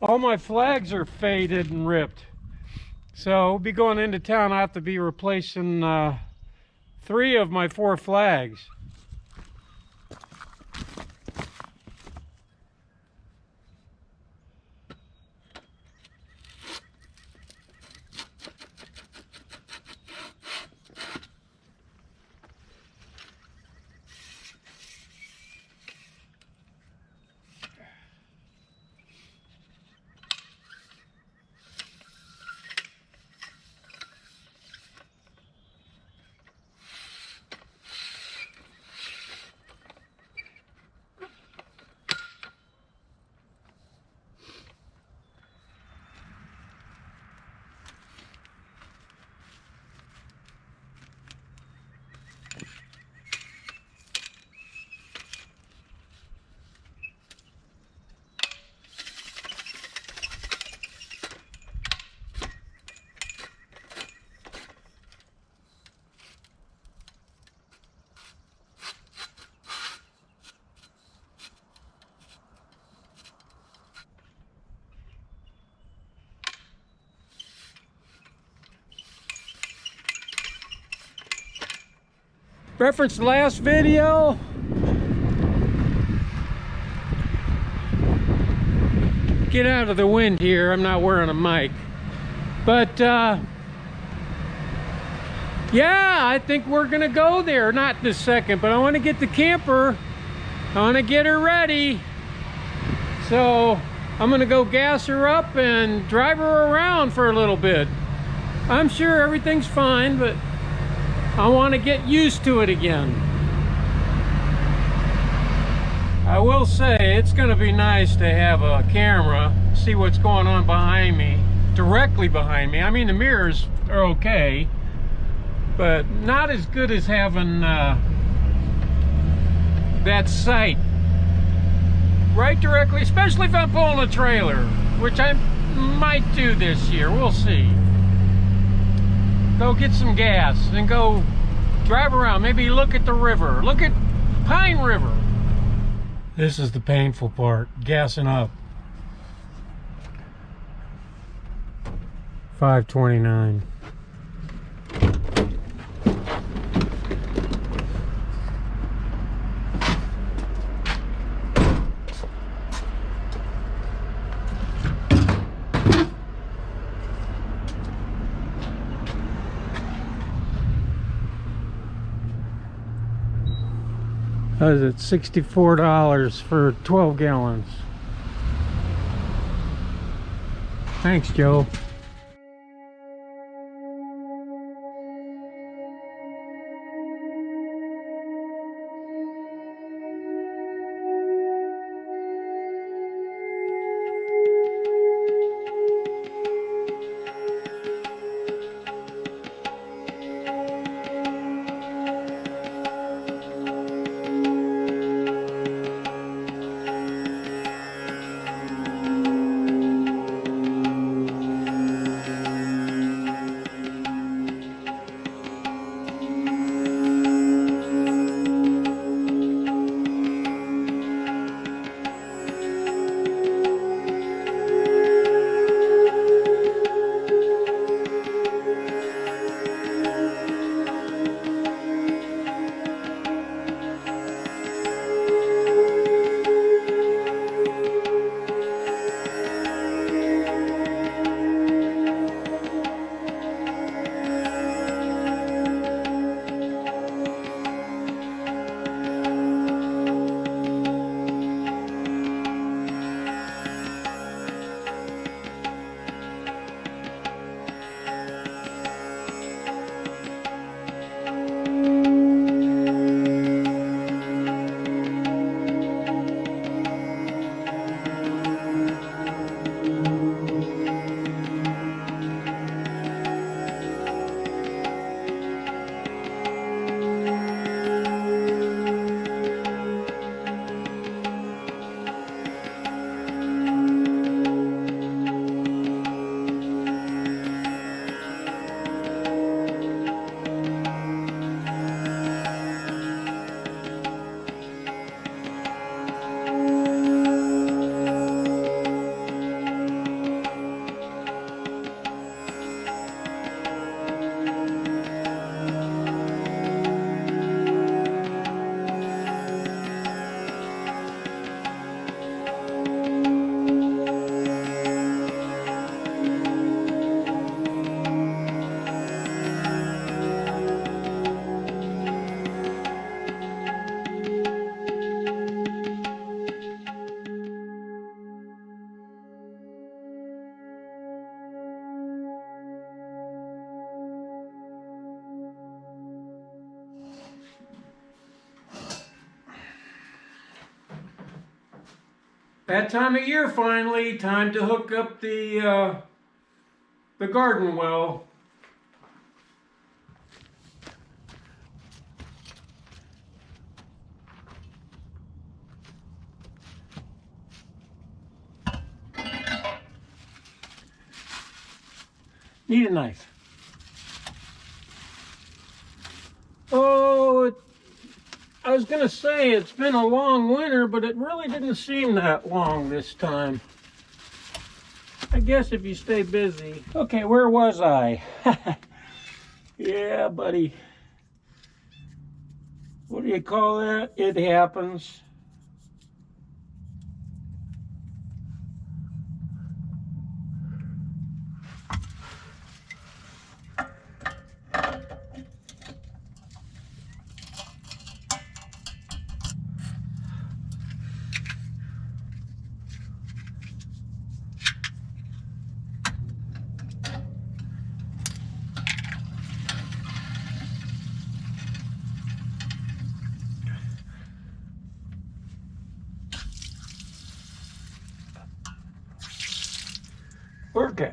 All my flags are faded and ripped. So we'll be going into town. I have to be replacing 3 of my 4 flags. Reference the last video. Get out of the wind here. I'm not wearing a mic. But yeah, I think we're gonna go there. Not this second, but I want to get the camper. I want to get her ready. So I'm gonna go gas her up and drive her around for a little bit. I'm sure everything's fine, but I want to get used to it again. I will say it's going to be nice to have a camera, see what's going on behind me, directly behind me. I mean, the mirrors are okay, but not as good as having that sight right directly, especially if I'm pulling a trailer, which I might do this year. We'll see. Go get some gas and go drive around. Maybe look at the river. Look at Pine River. This is the painful part, gassing up. 5:29. What is it, $64 for 12 gallons. Thanks, Joe. That time of year finally, time to hook up the garden well. Need a knife. Oh, I was gonna say it's been a long winter, but it really didn't seem that long this time. I guess if you stay busy. Okay, where was I? Yeah, buddy. What do you call that? It happens. Okay.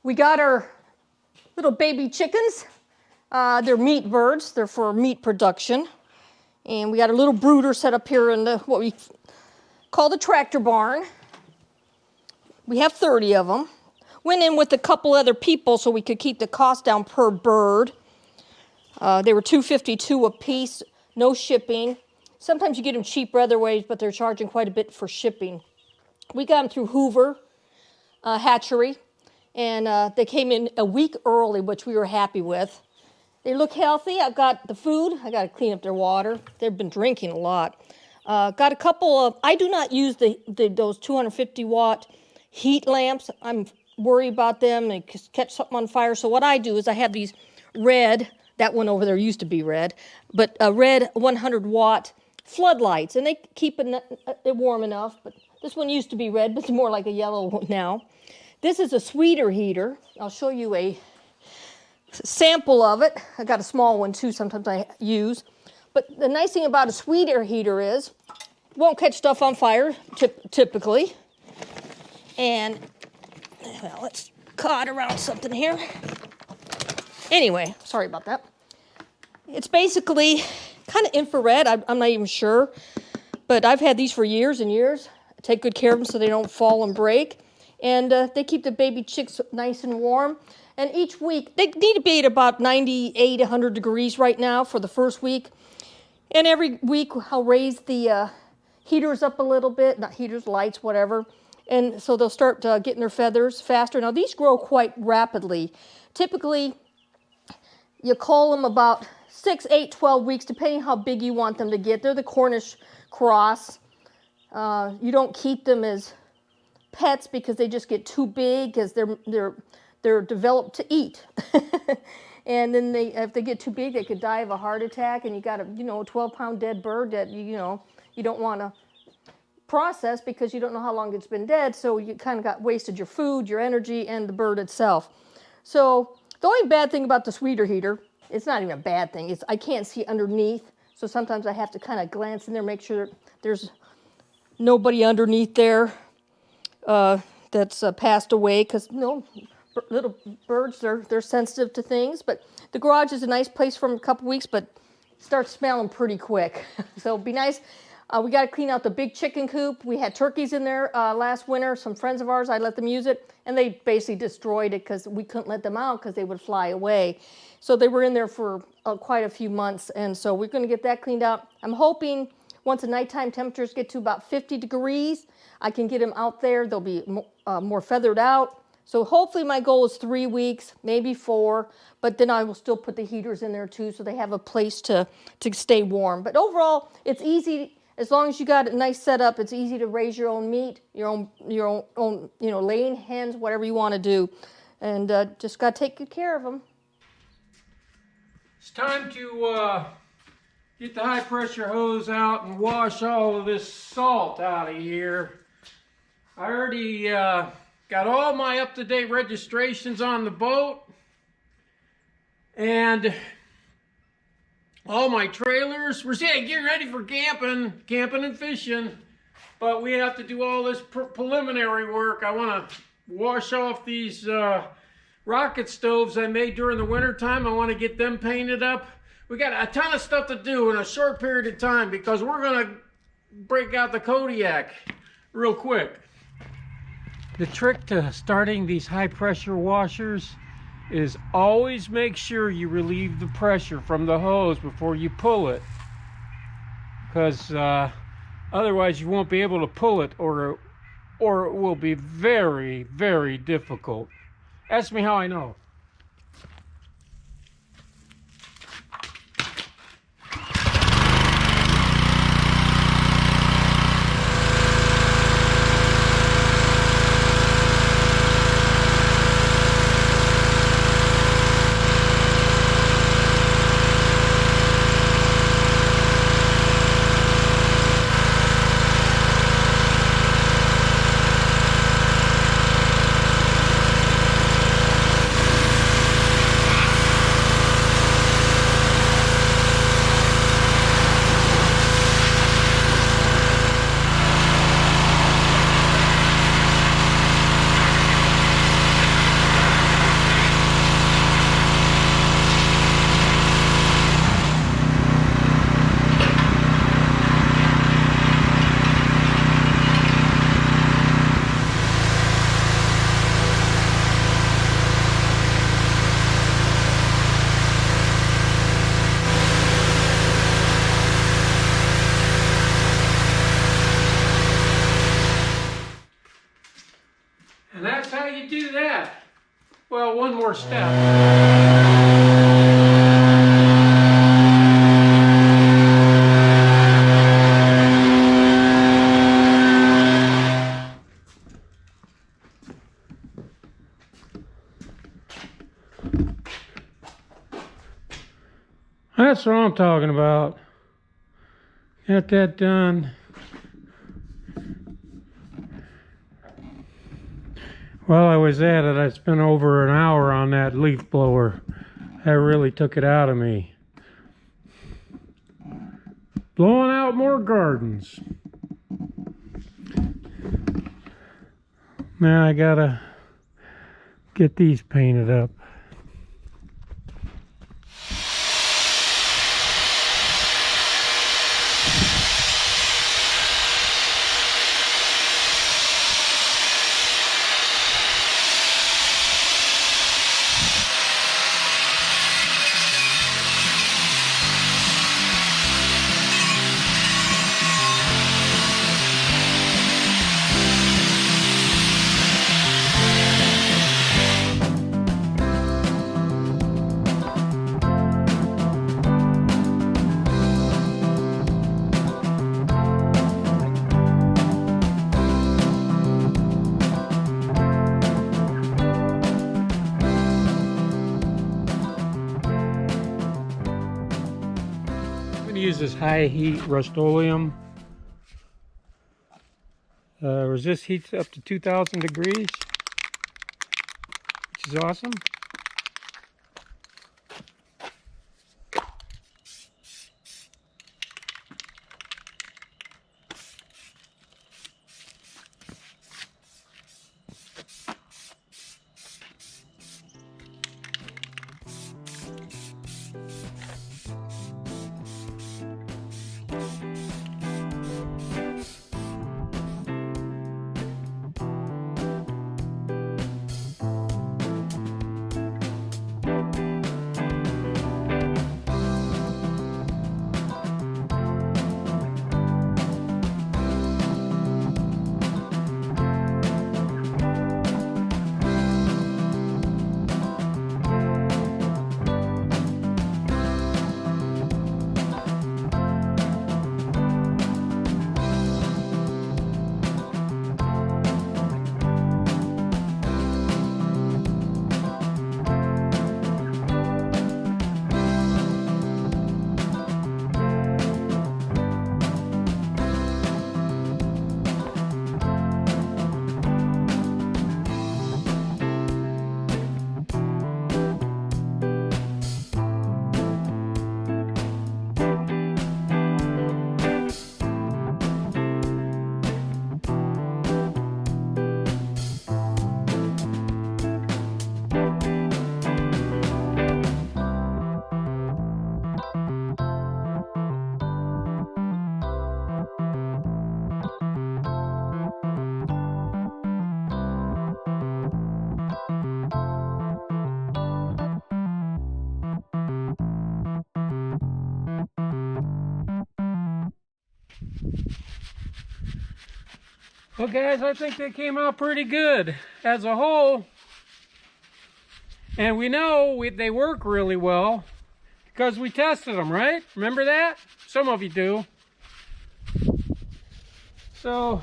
We got our little baby chickens. They're meat birds. They're for meat production. And we got a little brooder set up here in the what we call the tractor barn. We have 30 of them. Went in with a couple other people so we could keep the cost down per bird. They were $2.52 a piece, no shipping. Sometimes you get them cheaper other ways, but they're charging quite a bit for shipping. We got them through Hoover Hatchery, and they came in a week early, which we were happy with. They look healthy. I've got the food. I got to clean up their water. They've been drinking a lot. Got a couple of, I do not use those 250 watt heat lamps. I'm worried about them. They catch something on fire. So what I do is I have these red, that one over there used to be red, but red 100 watt floodlights, and they keep it warm enough. But this one used to be red, but it's more like a yellow now. This is a sweeter heater. I'll show you a sample of it. I got a small one too, sometimes I use. But the nice thing about a sweeter heater is it won't catch stuff on fire, typically. And, well, let's caught around something here. Anyway, sorry about that. It's basically kind of infrared. I'm not even sure. But I've had these for years and years. I take good care of them so they don't fall and break. And they keep the baby chicks nice and warm. And each week, they need to be at about 98, 100 degrees right now for the first week. And every week, I'll raise the heaters up a little bit. Not heaters, lights, whatever. And so they'll start getting their feathers faster. Now, these grow quite rapidly. Typically, you cull them about 6, 8, 12 weeks, depending how big you want them to get. They're the Cornish cross. You don't keep them as pets because they just get too big because they're developed to eat. And then if they get too big, they could die of a heart attack, and you got a 12-pound dead bird that you don't want to process because you don't know how long it's been dead, so you kind of got wasted your food, your energy, and the bird itself. So the only bad thing about the sweeter heater, it's not even a bad thing, I can't see underneath, so sometimes I have to kind of glance in there, make sure there's nobody underneath there that's passed away, because little birds, they're sensitive to things. But the garage is a nice place for a couple weeks, but it starts smelling pretty quick. So it'd be nice. We got to clean out the big chicken coop. We had turkeys in there last winter. Some friends of ours, I let them use it, and they basically destroyed it because we couldn't let them out because they would fly away. So they were in there for quite a few months, and so we're going to get that cleaned out. I'm hoping once the nighttime temperatures get to about 50 degrees, I can get them out there. They'll be more feathered out. So hopefully my goal is 3 weeks, maybe 4, but then I will still put the heaters in there too so they have a place to stay warm. But overall, it's easy. As long as you got a nice setup, it's easy to raise your own meat, your own laying hens, whatever you want to do. And just got to take good care of them. It's time to get the high pressure hose out and wash all of this salt out of here. I already got all my up-to-date registrations on the boat, and all my trailers. We're getting ready for camping and fishing. But we have to do all this preliminary work. I want to wash off these rocket stoves I made during the winter time. I want to get them painted up. We got a ton of stuff to do in a short period of time because we're going to break out the Kodiak real quick. The trick to starting these high pressure washers is always make sure you relieve the pressure from the hose before you pull it, because otherwise you won't be able to pull it, or it will be very, very difficult. Ask me how I know. And that's how you do that. Well, one more step. That's what I'm talking about. Got that done. While I was at it, I spent over an hour on that leaf blower. That really took it out of me. Blowing out more gardens. Now I gotta get these painted up. Use this high heat Rust-Oleum. Resist heats up to 2,000 degrees, which is awesome. Well, guys, I think they came out pretty good as a whole. And we know they work really well because we tested them, right? Remember that? Some of you do. So,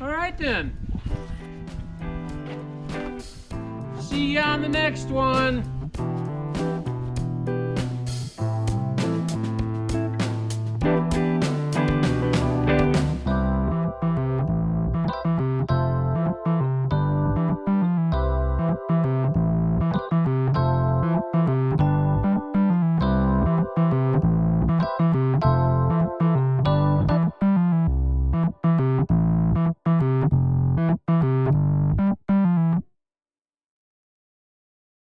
all right then. See you on the next one.